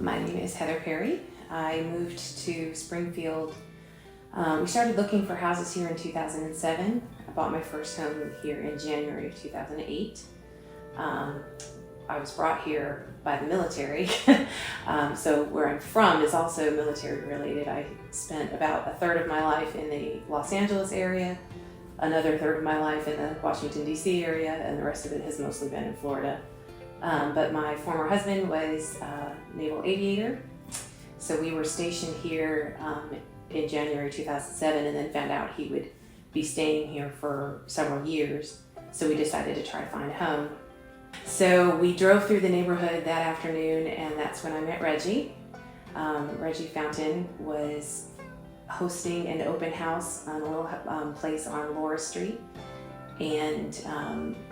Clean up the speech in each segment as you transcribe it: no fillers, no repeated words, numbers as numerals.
My name is Heather Perry. I moved to Springfield. We started looking for houses here in 2007. I bought my first home here in January of 2008. I was brought here by the military, so where I'm from is also military related. I spent about a third of my life in the Los Angeles area, another third of my life in the Washington, D.C. area, and the rest of it has mostly been in Florida. But my former husband was a naval aviator, so we were stationed here in January 2007 and then found out he would be staying here for several years, so we decided to try to find a home. So we drove through the neighborhood that afternoon, and that's when I met Reggie. Reggie Fountain was hosting an open house on a little place on Laura Street, and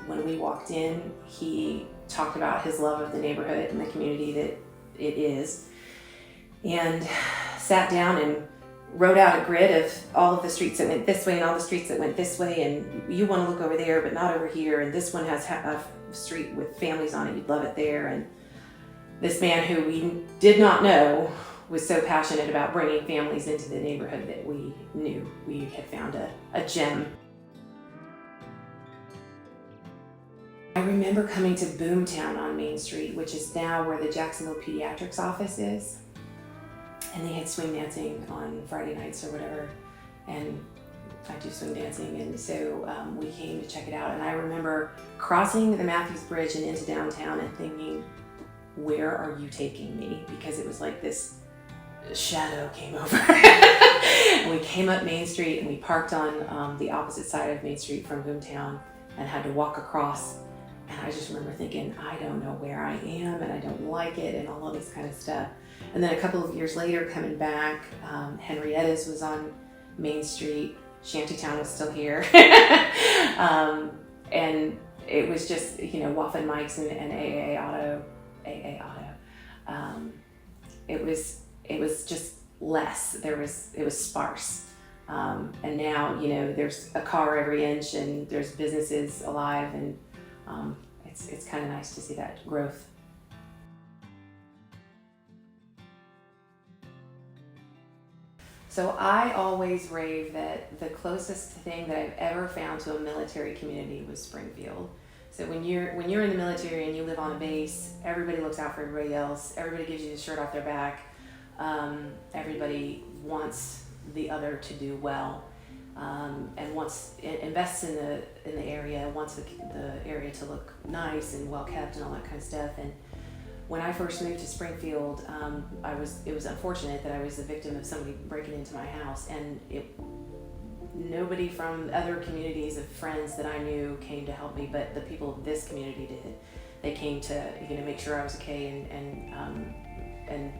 when we walked in, he talked about his love of the neighborhood and the community that it is, and sat down and wrote out a grid of all of the streets that went this way and all the streets that went this way, and you want to look over there but not over here, and this one has a street with families on it, you'd love it there. And this man, who we did not know, was so passionate about bringing families into the neighborhood that we knew we had found a gem. I remember coming to Boomtown on Main Street, which is now where the Jacksonville Pediatrics office is. And they had swing dancing on Friday nights or whatever, and I do swing dancing, and so we came to check it out. And I remember crossing the Matthews Bridge and into downtown and thinking, where are you taking me? Because it was like this shadow came over. And we came up Main Street and we parked on the opposite side of Main Street from Boomtown and had to walk across. And I just remember thinking, I don't know where I am, and I don't like it, and all of this kind of stuff. And then a couple of years later, coming back, Henrietta's was on Main Street, Shantytown was still here, and it was just, Waffen Mike's and AA Auto. It was just less. It was sparse, and now there's a car every inch, and there's businesses alive, and it's kind of nice to see that growth. So I always rave that the closest thing that I've ever found to a military community was Springfield. So when you're in the military and you live on a base, everybody looks out for everybody else. Everybody gives you the shirt off their back. Everybody wants the other to do well, and invests in the area, wants the area to look nice and well kept and all that kind of stuff. And when I first moved to Springfield, it was unfortunate that I was the victim of somebody breaking into my house, and nobody from other communities of friends that I knew came to help me, but the people of this community did. They came to make sure I was okay, and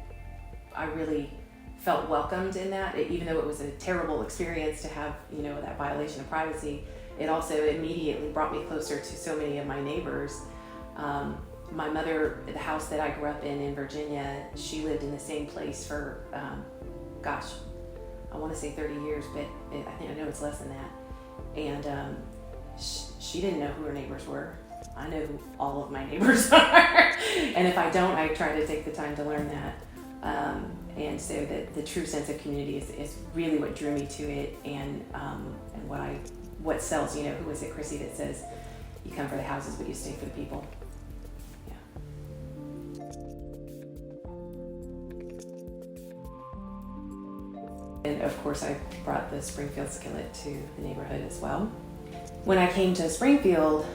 I really felt welcomed in that. Even though it was a terrible experience to have that violation of privacy, it also immediately brought me closer to so many of my neighbors. My mother, the house that I grew up in Virginia, she lived in the same place for, I want to say 30 years, but I know it's less than that. And she didn't know who her neighbors were. I know who all of my neighbors are. And if I don't, I try to take the time to learn that. And so the true sense of community is really what drew me to it, and what sells. Who was it, Chrissy, that says, you come for the houses, but you stay for the people. And of course, I brought the Springfield Skillet to the neighborhood as well. When I came to Springfield,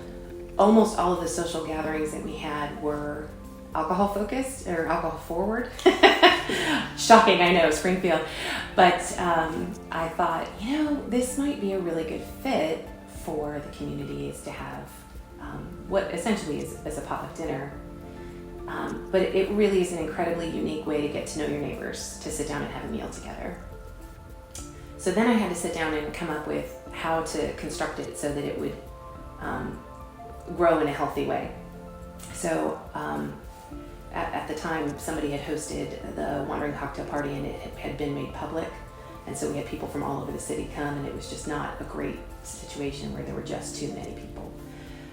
almost all of the social gatherings that we had were alcohol focused or alcohol forward. Shocking, I know, Springfield. But I thought, this might be a really good fit for the community, is to have what essentially is a potluck dinner. But it really is an incredibly unique way to get to know your neighbors, to sit down and have a meal together. So then I had to sit down and come up with how to construct it so that it would grow in a healthy way. So at the time, somebody had hosted the Wandering Cocktail Party, and it had been made public. And so we had people from all over the city come, and it was just not a great situation where there were just too many people.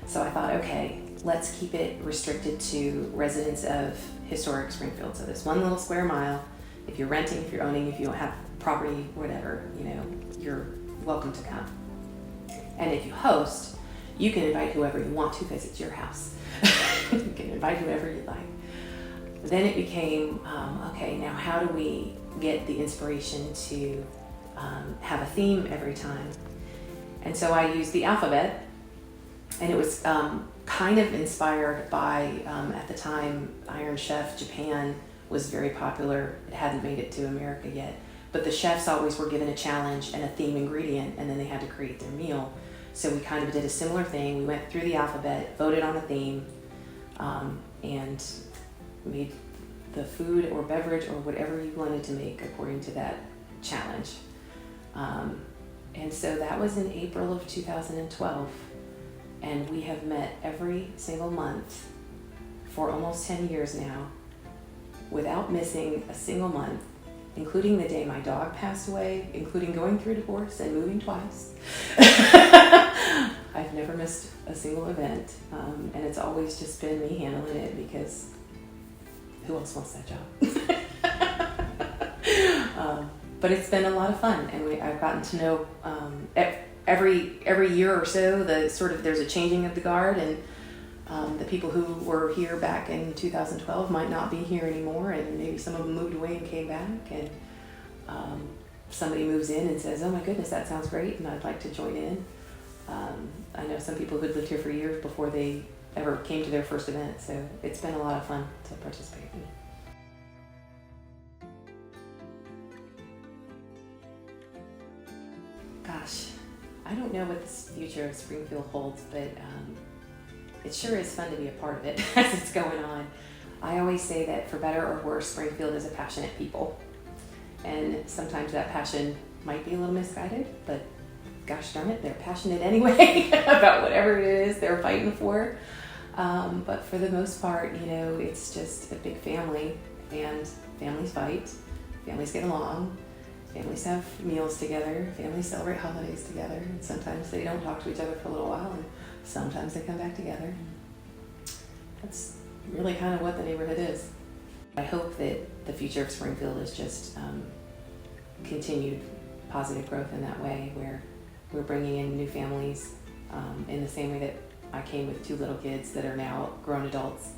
So I thought, okay, let's keep it restricted to residents of historic Springfield. So this one little square mile, if you're renting, if you're owning, if you don't have property, whatever, you're welcome to come. And if you host, you can invite whoever you want to because it's your house. You can invite whoever you like. Then it became, okay, now how do we get the inspiration to have a theme every time? And so I used the alphabet, and it was kind of inspired by, at the time, Iron Chef Japan was very popular. It hadn't made it to America yet. But the chefs always were given a challenge and a theme ingredient, and then they had to create their meal. So we kind of did a similar thing. We went through the alphabet, voted on a theme, and made the food or beverage or whatever you wanted to make according to that challenge. And so that was in April of 2012. And we have met every single month for almost 10 years now without missing a single month, including the day my dog passed away, including going through divorce and moving twice. I've never missed a single event, and it's always just been me handling it because who else wants that job? But it's been a lot of fun, and I've gotten to know every year or so there's a changing of the guard, and the people who were here back in 2012 might not be here anymore, and maybe some of them moved away and came back, and somebody moves in and says, oh my goodness, that sounds great, and I'd like to join in. I know some people who'd lived here for years before they ever came to their first event, so it's been a lot of fun to participate in. Gosh, I don't know what this future of Springfield holds, but it sure is fun to be a part of it as it's going on. I always say that for better or worse, Springfield is a passionate people. And sometimes that passion might be a little misguided, but gosh darn it, they're passionate anyway about whatever it is they're fighting for. But for the most part, it's just a big family, and families fight, families get along, families have meals together, families celebrate holidays together, and sometimes they don't talk to each other for a little while, and sometimes they come back together. That's really kind of what the neighborhood is. I hope that the future of Springfield is just continued positive growth in that way, where we're bringing in new families in the same way that I came with 2 little kids that are now grown adults.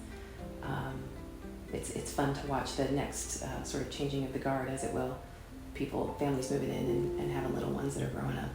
It's fun to watch the next sort of changing of the guard, as it will. Families moving in and having little ones that are growing up.